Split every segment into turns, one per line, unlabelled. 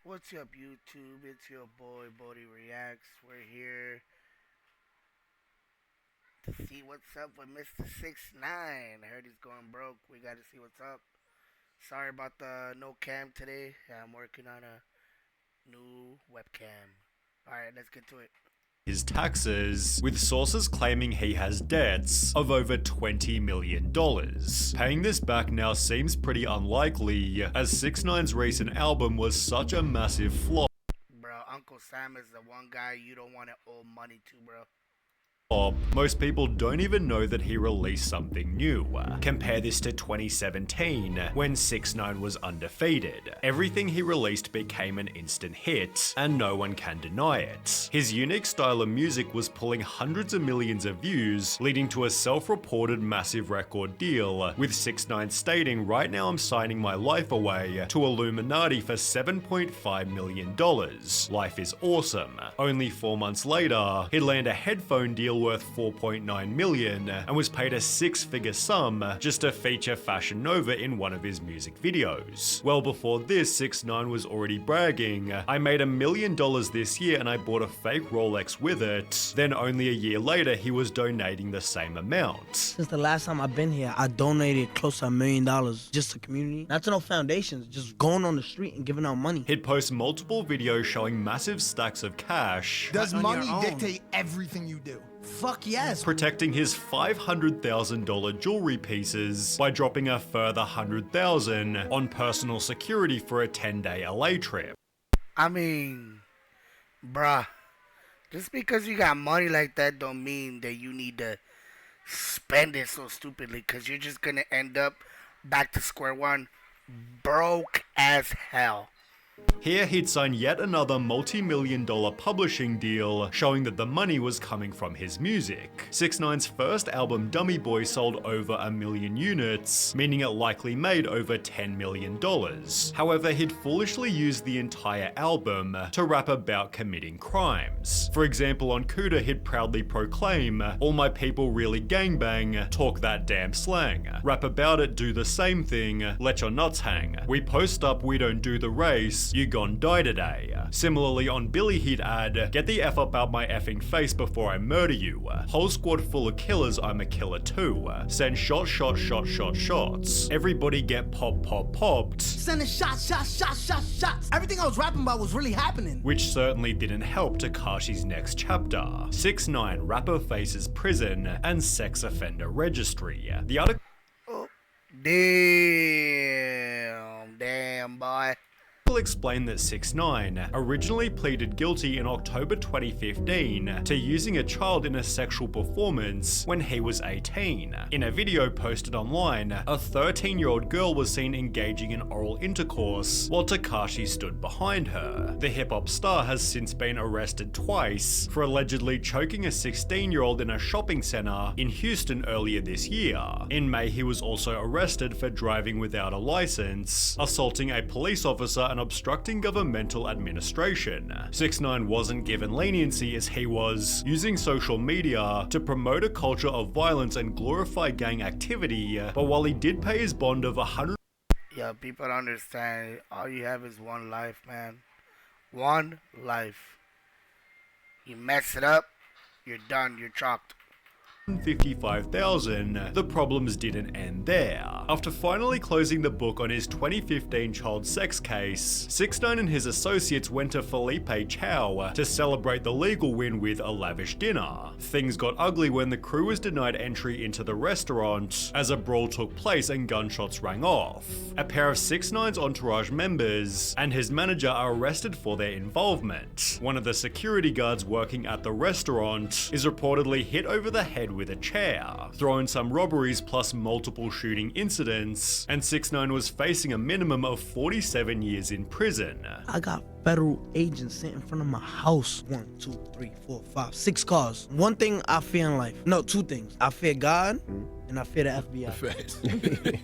What's up, YouTube? It's your boy, Bodie Reacts. We're here to see what's up with Mr. 6ix9ine. I heard he's going broke. We gotta see what's up. Sorry about the no cam today. I'm working on a new webcam. Alright, let's get to it.
His taxes, with sources claiming he has debts of over $20 million. Paying this back now seems pretty unlikely, as 6ix9ine's recent album was such a massive flop.
Bro, Uncle Sam is the one guy you don't want to owe money to, bro.
Most people don't even know that he released something new. Compare this to 2017, when 6ix9ine was undefeated. Everything he released became an instant hit, and no one can deny it. His unique style of music was pulling hundreds of millions of views, leading to a self-reported massive record deal, with 6ix9ine stating, "Right now I'm signing my life away to Illuminati for $7.5 million. Life is awesome." Only 4 months later, he'd land a headphone deal worth $4.9 million and was paid a six-figure sum just to feature Fashion Nova in one of his music videos. Well before this, 6ix9ine was already bragging, "I made $1 million this year and I bought a fake Rolex with it." Then only a year later, he was donating the same amount.
Since the last time I've been here, I donated close to $1 million just to community. Not to no foundations, just going on the street and giving out money.
He'd post multiple videos showing massive stacks of cash.
Does
on
money
your own.
dictate everything you do?
Fuck yes.
Protecting his $500,000 jewelry pieces by dropping a further $100,000 on personal security for a 10-day LA trip.
I mean, bruh, just because you got money like that don't mean that you need to spend it so stupidly, because you're just gonna end up back to square one, broke as hell.
Here he'd sign yet another multi-million-dollar publishing deal, showing that the money was coming from his music. 6ix9ine's first album, Dummy Boy, sold over 1 million units, meaning it likely made over $10 million. However, he'd foolishly used the entire album to rap about committing crimes. For example, on Cuda, he'd proudly proclaim, "All my people really gangbang, talk that damn slang. Rap about it, do the same thing, let your nuts hang. We post up, we don't do the race, you gon' die today." Similarly, on Billy, he'd add, "Get the F up out my effing face before I murder you. Whole squad full of killers, I'm a killer too. Send shots. Everybody get popped."
Sending shots. Everything I was rapping about was really happening.
Which certainly didn't help Takashi's next chapter. 6ix9ine, rapper faces prison and sex offender registry. The article
Damn, boy.
explained that 6ix9ine originally pleaded guilty in October 2015 to using a child in a sexual performance when he was 18. In a video posted online, a 13-year-old girl was seen engaging in oral intercourse while Tekashi stood behind her. The hip-hop star has since been arrested twice for allegedly choking a 16-year-old in a shopping center in Houston earlier this year. In May, he was also arrested for driving without a license, assaulting a police officer, and obstructing governmental administration. 6ix9ine wasn't given leniency as he was using social media to promote a culture of violence and glorify gang activity, but while he did pay his bond of
Yo, people don't understand. All you have is one life, man. One life. You mess it up, you're done, you're chalked.
$155,000, the problems didn't end there. After finally closing the book on his 2015 child sex case, 6ix9ine and his associates went to Felipe Chow to celebrate the legal win with a lavish dinner. Things got ugly when the crew was denied entry into the restaurant as a brawl took place and gunshots rang off. A pair of 6ix9ine's entourage members and his manager are arrested for their involvement. One of the security guards working at the restaurant is reportedly hit over the head with a chair. Throw in some robberies plus multiple shooting incidents, and 6ix9ine was facing a minimum of 47 years in prison.
I got federal agents sitting in front of my house. 1, 2, 3, 4, 5, 6 cars. One thing I fear in life. No, two things. I fear God and I fear the FBI.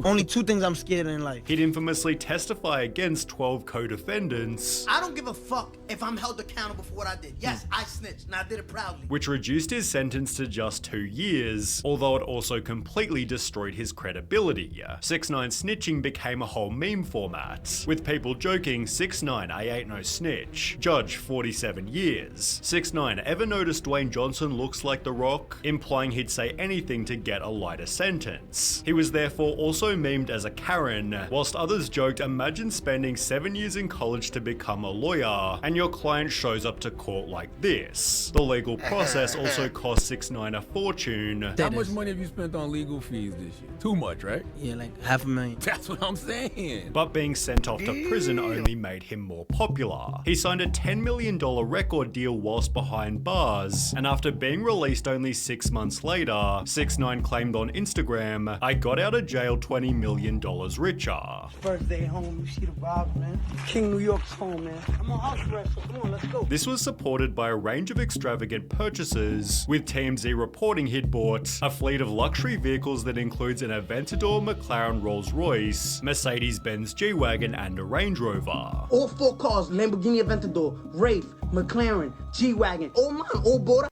Only two things I'm scared of in life.
He'd infamously testify against 12 co-defendants,
I don't give a fuck if I'm held accountable for what I did. Yes, I snitched and I did it proudly.
which reduced his sentence to just 2 years, although it also completely destroyed his credibility. 6ix9ine snitching became a whole meme format, with people joking 6ix9ine I ain't no snitch. Judge 47 years. 6ix9ine ever noticed Dwayne Johnson looks like The Rock, implying he'd say anything to get a lighter sentence. He was therefore also memed as a Karen, whilst others joked, imagine spending 7 years in college to become a lawyer, and your client shows up to court like this. The legal process also cost 6ix9ine a fortune.
How much money have you spent on legal fees this year? Too much, right?
Yeah, like $500,000.
That's what I'm saying.
But being sent off to prison only made him more popular. He signed a $10 million record deal whilst behind bars, and after being released only 6 months later, 6ix9ine claimed on Instagram, I got out of jail $20 million richer.
First day home, you see the vibes, man. King New York's home, man. I'm on house arrest, so come on, let's go.
This was supported by a range of extravagant purchases, with TMZ reporting he'd bought a fleet of luxury vehicles that includes an Aventador McLaren Rolls-Royce, Mercedes-Benz G-Wagon, and a Range Rover.
All 4 cars, Lamborghini Aventador, Wraith, McLaren, G-Wagon, all mine, all bought.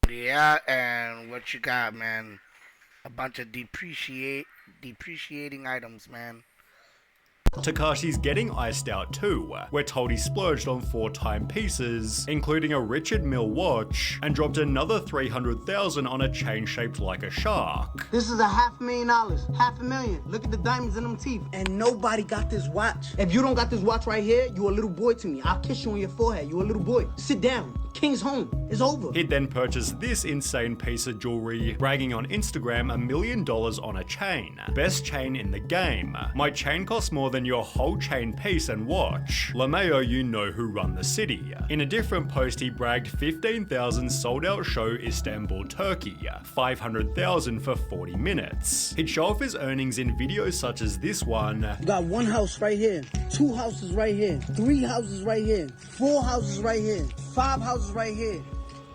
Yeah, and what you got, man? A bunch of depreciating items, man.
Tekashi's getting iced out too. We're told he splurged on 4 timepieces, including a Richard Mille watch, and dropped another $300,000 on a chain shaped like a shark.
This is $500,000, $500,000. Look at the diamonds in them teeth. And nobody got this watch. If you don't got this watch right here, you a little boy to me. I'll kiss you on your forehead. You a little boy. Sit down. King's home. It's over.
He'd then purchased this insane piece of jewelry, bragging on Instagram $1 million on a chain. Best chain in the game. My chain costs more than your whole chain piece and watch. LeMayo, you know who run the city. In a different post, he bragged 15,000 sold out show Istanbul, Turkey. 500,000 for 40 minutes. He'd show off his earnings in videos such as this one.
You got 1 house right here, 2 houses right here, 3 houses right here, 4 houses right here, 5 houses right here,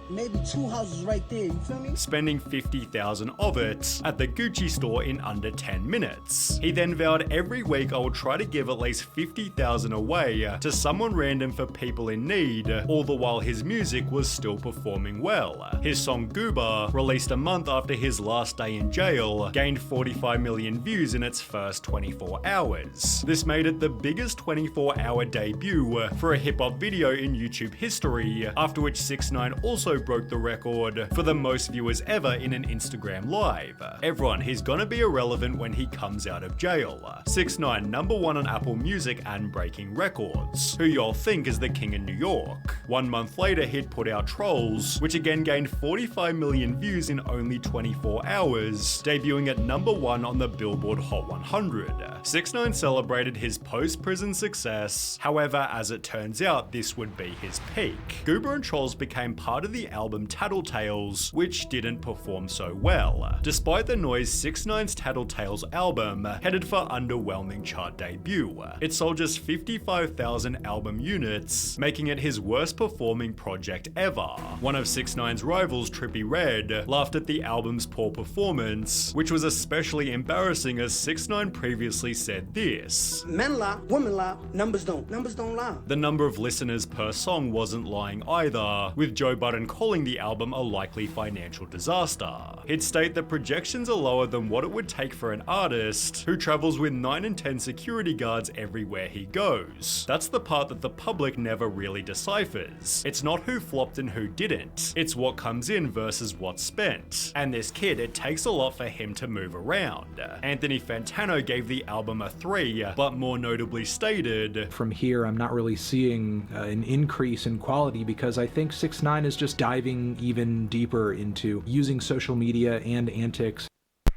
maybe 2 houses right there, you feel me?
Spending 50,000 of it at the Gucci store in under 10 minutes. He then vowed every week I will try to give at least 50,000 away to someone random for people in need, all the while his music was still performing well. His song Goober, released a month after his last day in jail, gained 45 million views in its first 24 hours. This made it the biggest 24-hour debut for a hip-hop video in YouTube history, after which 6ix9ine also broke the record for the most viewers ever in an Instagram live. Everyone, he's gonna be irrelevant when he comes out of jail. 6ix9ine #1 on Apple Music and breaking records. Who y'all think is the king in New York? 1 month later, he'd put out Trolls, which again gained 45 million views in only 24 hours, debuting at #1 on the Billboard Hot 100. 6ix9ine celebrated his post-prison success. However, as it turns out, this would be his peak. Goober and Trolls became part of the album Tattletales, which didn't perform so well. Despite the noise, 6ix9ine's Tattletales album headed for underwhelming chart debut. It sold just 55,000 album units, making it his worst performing project ever. One of 6ix9ine's rivals, Trippie Redd, laughed at the album's poor performance, which was especially embarrassing as 6ix9ine previously said this.
Men lie, women lie, numbers don't lie.
The number of listeners per song wasn't lying either, with Joe Budden calling the album a likely financial disaster. He'd state that projections are lower than what it would take for an artist who travels with 9 and 10 security guards everywhere he goes. That's the part that the public never really deciphers. It's not who flopped and who didn't. It's what comes in versus what's spent. And this kid, it takes a lot for him to move around. Anthony Fantano gave the album a 3, but more notably stated,
"From here, I'm not really seeing an increase in quality because I think 6ix9ine is just diving even deeper into using social media and antics."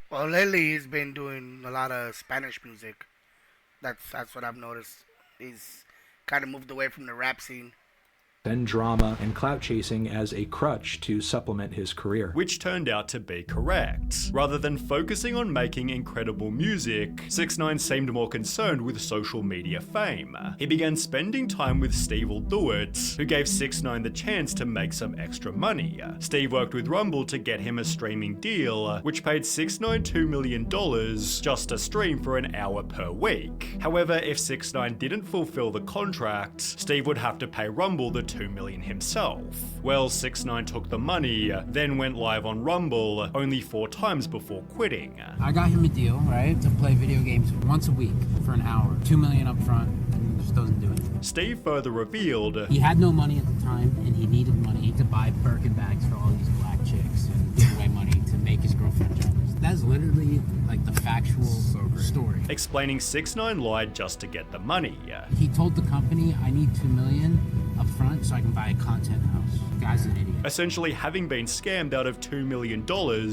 Well, lately he's been doing a lot of Spanish music. That's what I've noticed. He's kind of moved away from the rap scene.
And drama and clout chasing as a crutch to supplement his career.
Which turned out to be correct. Rather than focusing on making incredible music, 6ix9ine seemed more concerned with social media fame. He began spending time with Steve'll Do It, who gave 6ix9ine the chance to make some extra money. Steve worked with Rumble to get him a streaming deal, which paid 6ix9ine $2 million just to stream for an hour per week. However, if 6ix9ine didn't fulfill the contract, Steve would have to pay Rumble the $2 million himself. Well, 6ix9ine took the money, then went live on Rumble only 4 times before quitting.
I got him a deal, right, to play video games once a week for an hour. $2 million up front, and just just doesn't do anything.
Steve further revealed
He had no money at the time, and he needed money to buy Birkin bags for all these black chicks and give away money to make his girlfriend jealous. That's literally like the factual story.
explaining 6ix9ine lied just to get the money.
He told the company, I need $2 million up front so I can buy a content house. The guy's an idiot.
Essentially, having been scammed out of $2 million,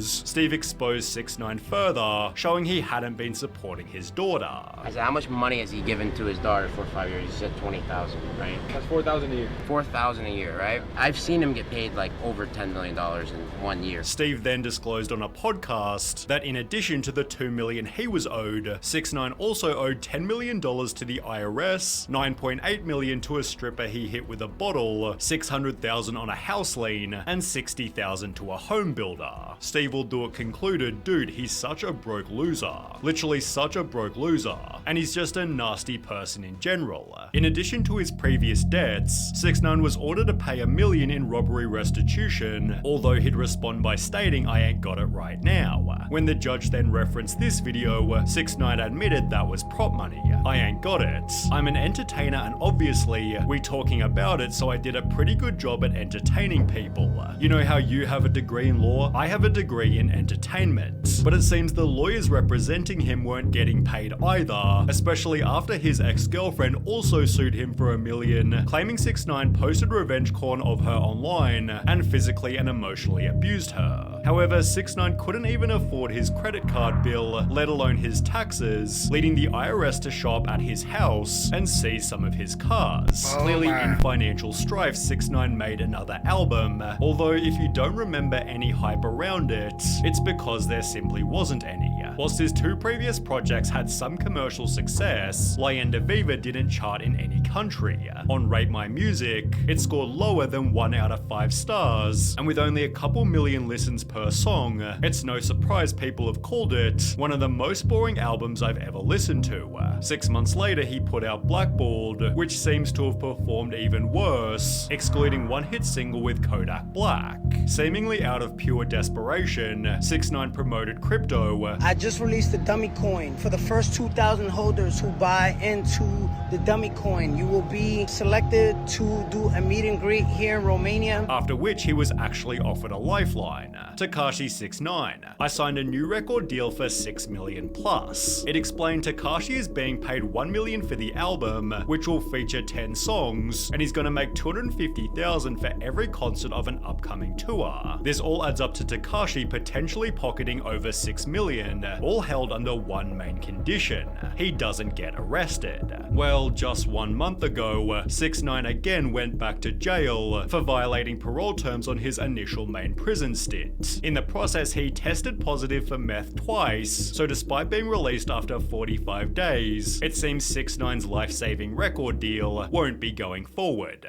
Steve exposed 6ix9ine further, showing he hadn't been supporting his daughter.
I said, how much money has he given to his daughter for 5 years? He said 20,000, right?
That's 4,000 a year.
4,000 a year, right? I've seen him get paid like over $10 million in 1 year.
Steve then disclosed on a podcast that in addition to the $2 million he was owed, 6ix9ine also owed $10 million to the IRS, $9.8 million to a stripper he hit with a bottle, $600,000 on a house lien, and $60,000 to a home builder. Steve will do it concluded, dude, he's such a broke loser. Literally such a broke loser. And he's just a nasty person in general. In addition to his previous debts, 6ix9ine was ordered to pay $1 million in robbery restitution, although he'd respond by stating, I ain't got it right now. When the judge then referenced this video, 6ix9ine admitted that was prop money. I ain't got it. I'm an entertainer and obviously, we talking about it, so I did a pretty good job at entertaining people. You know how you have a degree in law? I have a degree in entertainment. But it seems the lawyers representing him weren't getting paid either, especially after his ex-girlfriend also sued him for $1 million, claiming 6ix9ine posted revenge porn of her online and physically and emotionally abused her. However, 6ix9ine couldn't even afford his credit card bill, let alone his taxes, leading the IRS to show up at his house and seize some of his cars. Clearly in financial strife, 6ix9ine made another album, although if you don't remember any hype around it, it's because there simply wasn't any. Whilst his two previous projects had some commercial success, Leyenda Viva didn't chart in any country. On Rate My Music, it scored lower than 1 out of 5 stars, and with only a couple million listens per song, it's no surprise people have called it one of the most boring albums I've ever listened to. 6 months later, he put out Blackballed, which seems to have performed even worse, excluding one hit single with Kodak Black. Seemingly out of pure desperation, 6ix9ine promoted crypto.
I just released the dummy coin. For the first 2,000 holders who buy into the dummy coin, you will be selected to do a meet and greet here in Romania.
After which he was actually offered a lifeline. Tekashi 6ix9ine. I signed a new record deal for $6 million plus. It explained Tekashi is being paid $1 million for the album, which will feature 10 songs, and he's gonna make $250,000 for every concert of an upcoming tour. This all adds up to Tekashi potentially pocketing over $6 million, all held under one main condition: he doesn't get arrested. Well, just 1 month ago, 6ix9ine again went back to jail for violating parole terms on his initial main prison stint. In the process, he tested positive for meth twice, so despite being released after 45 days, it seems 6ix9ine's life-saving record deal won't be going forward.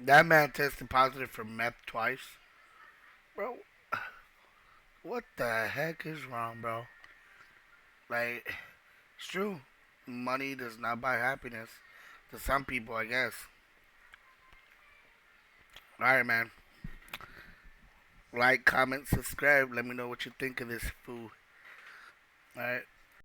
That man tested positive for meth twice. Bro, what the heck is wrong, bro? Like, it's true. Money does not buy happiness. To some people, I guess. Alright, man. Like, comment, subscribe. Let me know what you think of this fool. Alright.